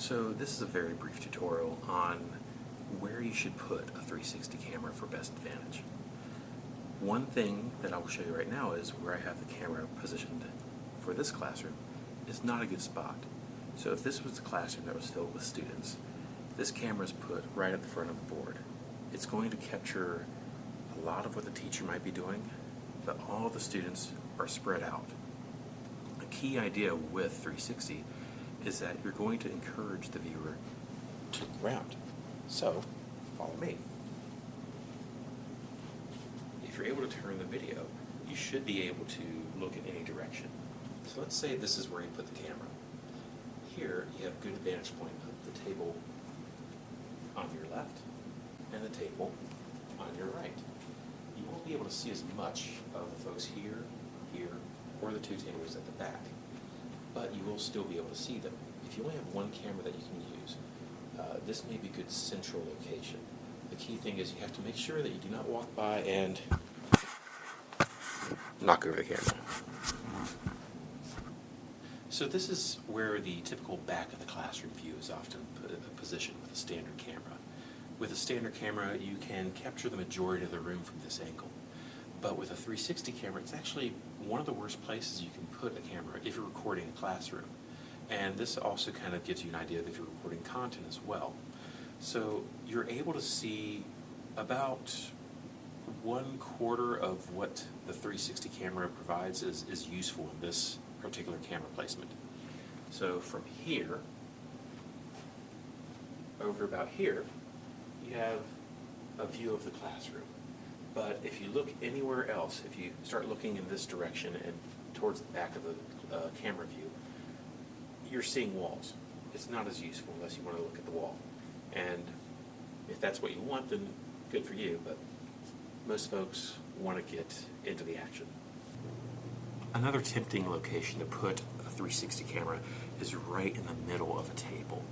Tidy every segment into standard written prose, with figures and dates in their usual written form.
So this is a very brief tutorial on where you should put a 360 camera for best advantage. One thing that I will show you right now is where I have the camera positioned for this classroom is not a good spot. So if this was a classroom that was filled with students, this camera is put right at the front of the board. It's going to capture a lot of what the teacher might be doing, but all the students are spread out. A key idea with 360 is that you're going to encourage the viewer to look around. So, follow me. If you're able to turn the video, you should be able to look in any direction. So let's say this is where you put the camera. Here you have a good vantage point of the table on your left and the table on your right. You won't be able to see as much of the folks here, or the two tables at the back, but you will still be able to see them. If you only have one camera that you can use, this may be a good central location. The key thing is you have to make sure that you do not walk by and knock over the camera. So this is where the typical back of the classroom view is often positioned with a standard camera. With a standard camera, you can capture the majority of the room from this angle. But with a 360 camera, it's actually one of the worst places you can put a camera if you're recording a classroom. And this also kind of gives you an idea of if you're recording content as well. So you're able to see about 1/4 of what the 360 camera provides is useful in this particular camera placement. So from here, over about here, you have a view of the classroom. But if you look anywhere else, if you start looking in this direction and towards the back of the camera view, you're seeing walls. It's not as useful unless you want to look at the wall. And if that's what you want, then good for you, but most folks want to get into the action. Another tempting location to put a 360 camera is right in the middle of a table.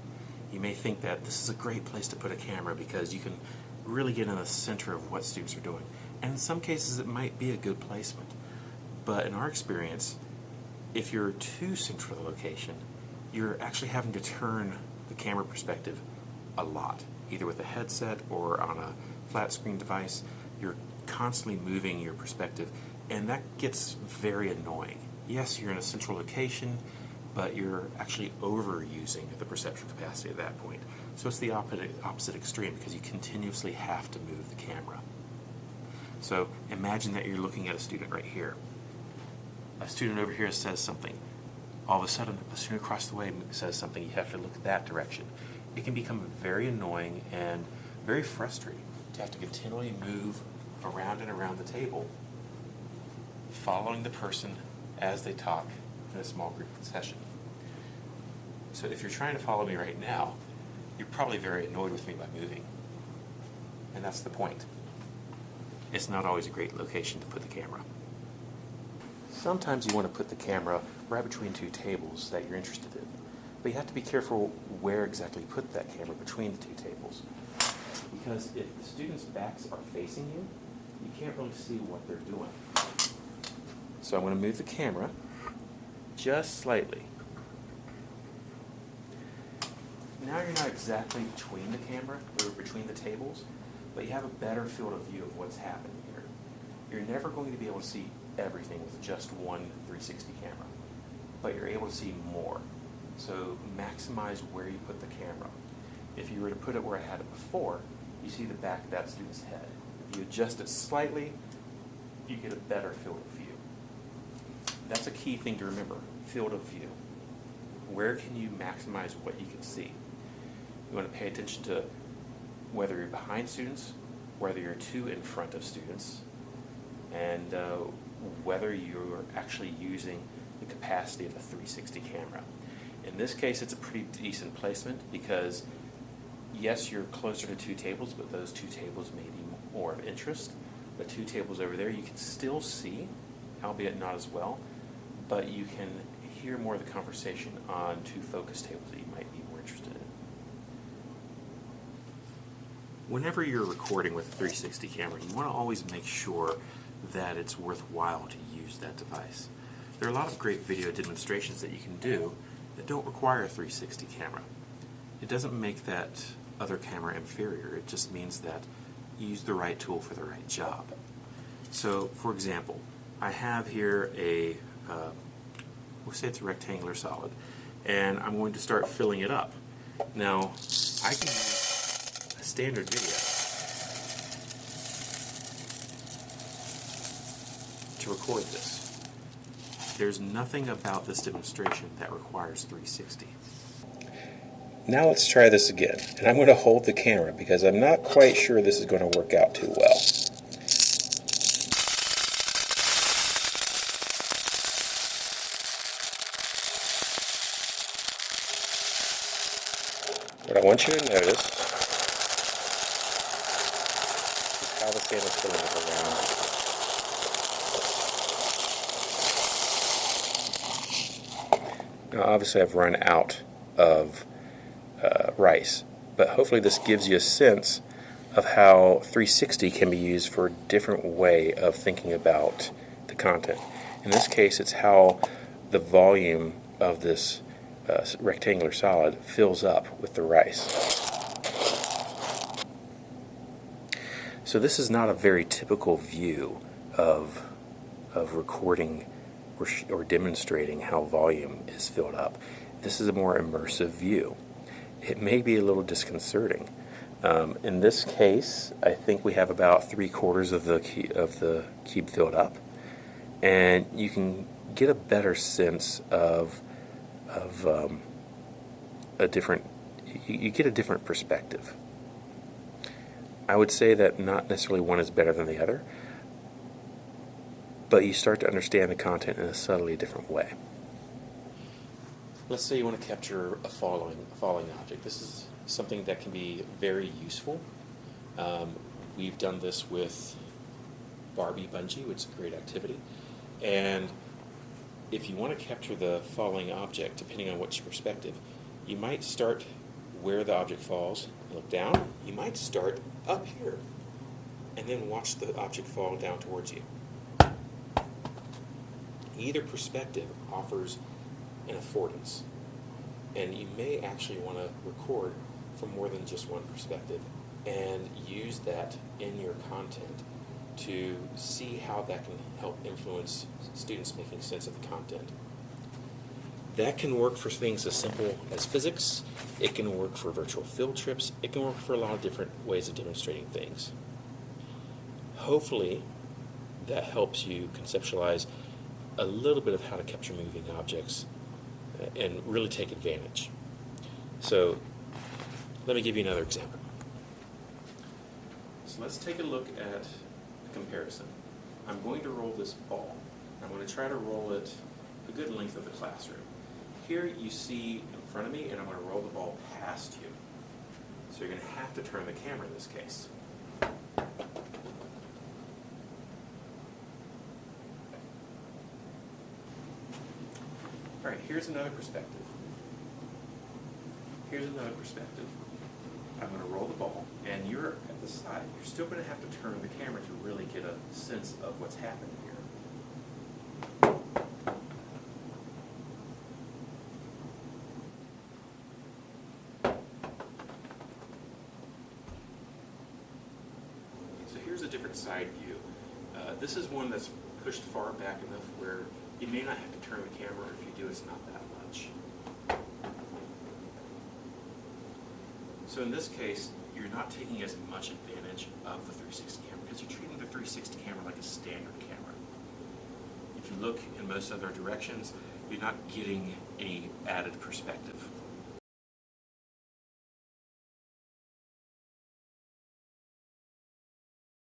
You may think that this is a great place to put a camera because you can really get in the center of what students are doing. And in some cases it might be a good placement. But in our experience, if you're too central to the location, you're actually having to turn the camera perspective a lot, either with a headset or on a flat screen device. You're constantly moving your perspective, and that gets very annoying. Yes, you're in a central location, but you're actually overusing the perception capacity at that point. So it's the opposite extreme because you continuously have to move the camera. So imagine that you're looking at a student right here. A student over here says something. All of a sudden, a student across the way says something. You have to look that direction. It can become very annoying and very frustrating to have to continually move around and around the table, following the person as they talk in a small group session. So if you're trying to follow me right now, you're probably very annoyed with me by moving. And that's the point. It's not always a great location to put the camera. Sometimes you want to put the camera right between two tables that you're interested in. But you have to be careful where exactly you put that camera between the two tables. Because if the students' backs are facing you, you can't really see what they're doing. So I'm going to move the camera just slightly. Now you're not exactly between the camera or between the tables, but you have a better field of view of what's happening here. You're never going to be able to see everything with just one 360 camera, but you're able to see more. So maximize where you put the camera. If you were to put it where I had it before, you see the back of that student's head. If you adjust it slightly, you get a better field of view. That's a key thing to remember, field of view. Where can you maximize what you can see? You want to pay attention to whether you're behind students, whether you're too in front of students, and whether you're actually using the capacity of a 360 camera. In this case, it's a pretty decent placement because, yes, you're closer to two tables, but those two tables may be more of interest. The two tables over there you can still see, albeit not as well, but you can hear more of the conversation on two focus tables that you might be more interested in. Whenever you're recording with a 360 camera, you want to always make sure that it's worthwhile to use that device. There are a lot of great video demonstrations that you can do that don't require a 360 camera. it doesn't make that other camera inferior. It just means that you use the right tool for the right job. So, for example, I have here a, we'll say it's a rectangular solid, and I'm going to start filling it up. Now, I can use a standard video to record this. There's nothing about this demonstration that requires 360. Now let's try this again. And I'm going to hold the camera because I'm not quite sure this is going to work out too well. What I want you to notice is how the sand is filling up around. Now obviously I've run out of rice, but hopefully this gives you a sense of how 360 can be used for a different way of thinking about the content. In this case, it's how the volume of this rectangular solid fills up with the rice. So this is not a very typical view of recording or demonstrating how volume is filled up. This is a more immersive view. It may be a little disconcerting. In this case, I think we have about 3/4 of the cube filled up, and you can get a better sense of a different. You get a different perspective. I would say that not necessarily one is better than the other, but you start to understand the content in a subtly different way. Let's say you want to capture a falling object. This is something that can be very useful. We've done this with Barbie Bungee, which is a great activity. And if you want to capture the falling object, depending on which perspective, you might start where the object falls, look down. You might start up here, and then watch the object fall down towards you. Either perspective offers an affordance, and you may actually want to record from more than just one perspective and use that in your content to see how that can help influence students making sense of the content. That can work for things as simple as physics. It can work for virtual field trips. It can work for a lot of different ways of demonstrating things. Hopefully that helps you conceptualize a little bit of how to capture moving objects and really take advantage. So let me give you another example. So let's take a look at a comparison. I'm going to roll this ball. I'm going to try to roll it a good length of the classroom. Here you see in front of me, and I'm going to roll the ball past you. So you're going to have to turn the camera in this case. All right, here's another perspective. Here's another perspective. I'm going to roll the ball, and you're at the side. You're still going to have to turn the camera to really get a sense of what's happening here. So here's a different side view. This is one that's pushed far back enough where you may not have to turn the camera, or if you do, it's not that much. So in this case, you're not taking as much advantage of the 360 camera because you're treating the 360 camera like a standard camera. If you look in most other directions, you're not getting any added perspective.